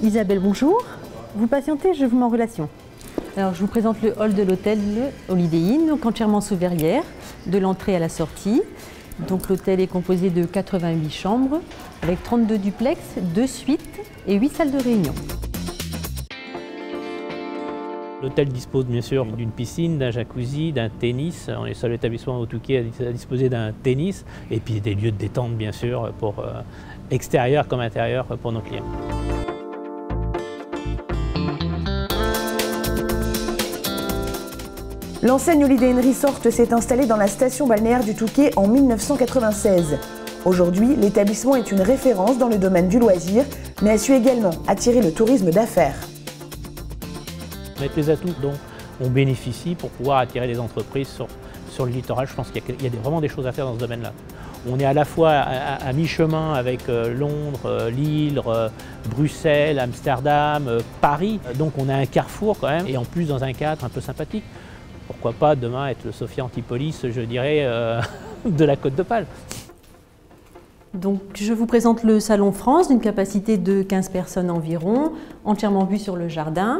Isabelle, bonjour. Vous patientez, je vous mets en relation. Alors, je vous présente le hall de l'hôtel Holiday Inn, donc entièrement sous verrière, de l'entrée à la sortie. Donc l'hôtel est composé de 88 chambres, avec 32 duplex, 2 suites et 8 salles de réunion. L'hôtel dispose bien sûr d'une piscine, d'un jacuzzi, d'un tennis. On est le seul établissement au Touquet à disposer d'un tennis. Et puis des lieux de détente bien sûr, pour extérieur comme intérieur pour nos clients. L'enseigne Holiday Inn Resort s'est installée dans la station balnéaire du Touquet en 1996. Aujourd'hui, l'établissement est une référence dans le domaine du loisir, mais a su également attirer le tourisme d'affaires. Avec les atouts dont on bénéficie pour pouvoir attirer des entreprises sur le littoral, je pense qu'il y a vraiment des choses à faire dans ce domaine-là. On est à la fois à mi-chemin avec Londres, Lille, Bruxelles, Amsterdam, Paris. Donc on a un carrefour quand même, et en plus dans un cadre un peu sympathique. Pourquoi pas demain être le Sophia Antipolis, je dirais, de la Côte d'Opale. Donc, je vous présente le Salon France d'une capacité de 15 personnes environ, entièrement vu sur le jardin.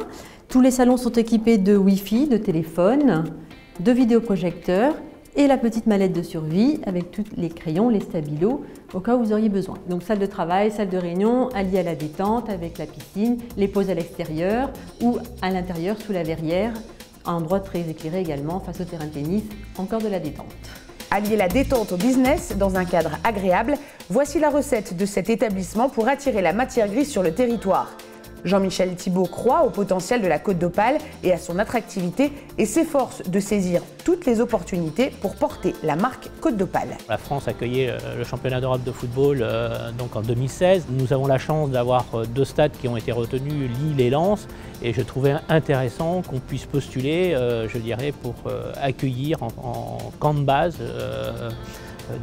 Tous les salons sont équipés de Wi-Fi, de téléphone, de vidéoprojecteurs et la petite mallette de survie avec tous les crayons, les stabilos, au cas où vous auriez besoin. Donc, salle de travail, salle de réunion, alliée à la détente avec la piscine, les pauses à l'extérieur ou à l'intérieur sous la verrière, un endroit très éclairé également face au terrain de tennis, encore de la détente. Allier la détente au business dans un cadre agréable, voici la recette de cet établissement pour attirer la matière grise sur le territoire. Jean-Michel Thibault croit au potentiel de la Côte d'Opale et à son attractivité et s'efforce de saisir toutes les opportunités pour porter la marque Côte d'Opale. La France accueillait le championnat d'Europe de football donc en 2016. Nous avons la chance d'avoir 2 stades qui ont été retenus, Lille et Lens, et je trouvais intéressant qu'on puisse postuler, je dirais, pour accueillir en camp de base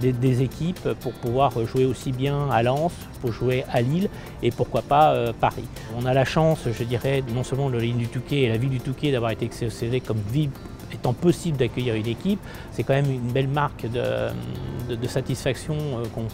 des équipes pour pouvoir jouer aussi bien à Lens, pour jouer à Lille et pourquoi pas Paris. On a la chance, je dirais, non seulement le Holiday Inn du Touquet et la ville du Touquet d'avoir été sélectionnée comme ville étant possible d'accueillir une équipe. C'est quand même une belle marque de satisfaction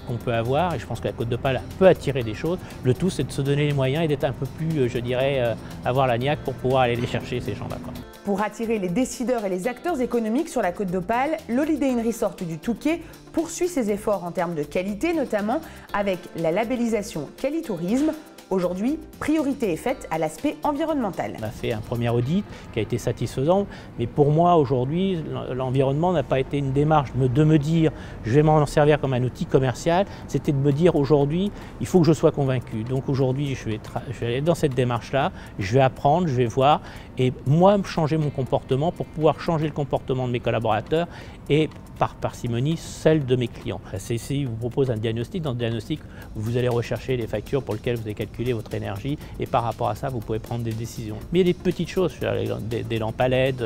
qu'on peut avoir, et je pense que la Côte d'Opale peut attirer des choses. Le tout, c'est de se donner les moyens et d'être un peu plus, je dirais, avoir la niaque pour pouvoir aller les chercher, ces gens-là. Pour attirer les décideurs et les acteurs économiques sur la Côte d'Opale, l'Holiday Inn Resort du Touquet poursuit ses efforts en termes de qualité, notamment avec la labellisation Qualitourisme. Aujourd'hui, priorité est faite à l'aspect environnemental. On a fait un premier audit qui a été satisfaisant, mais pour moi aujourd'hui, l'environnement n'a pas été une démarche de me dire je vais m'en servir comme un outil commercial, c'était de me dire aujourd'hui il faut que je sois convaincu. Donc aujourd'hui je vais aller dans cette démarche-là, je vais apprendre, je vais voir et moi changer mon comportement pour pouvoir changer le comportement de mes collaborateurs et par parcimonie celle de mes clients. La CCI vous propose un diagnostic. Dans le diagnostic, vous allez rechercher les factures pour lesquelles vous avez calculé votre énergie et par rapport à ça, vous pouvez prendre des décisions. Mais il y a des petites choses, des lampes à LED,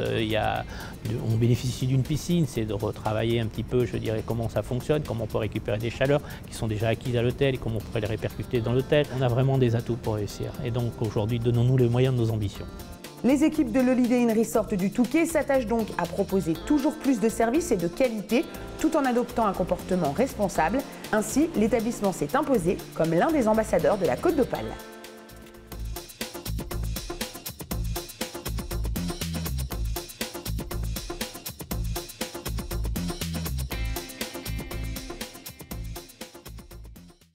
on bénéficie d'une piscine, c'est de retravailler un petit peu, je dirais, comment ça fonctionne, comment on peut récupérer des chaleurs qui sont déjà acquises à l'hôtel et comment on pourrait les répercuter dans l'hôtel. On a vraiment des atouts pour réussir. Et donc aujourd'hui, donnons-nous les moyens de nos ambitions. Les équipes de l'Holiday Inn Resort du Touquet s'attachent donc à proposer toujours plus de services et de qualité, tout en adoptant un comportement responsable. Ainsi, l'établissement s'est imposé comme l'un des ambassadeurs de la Côte d'Opale.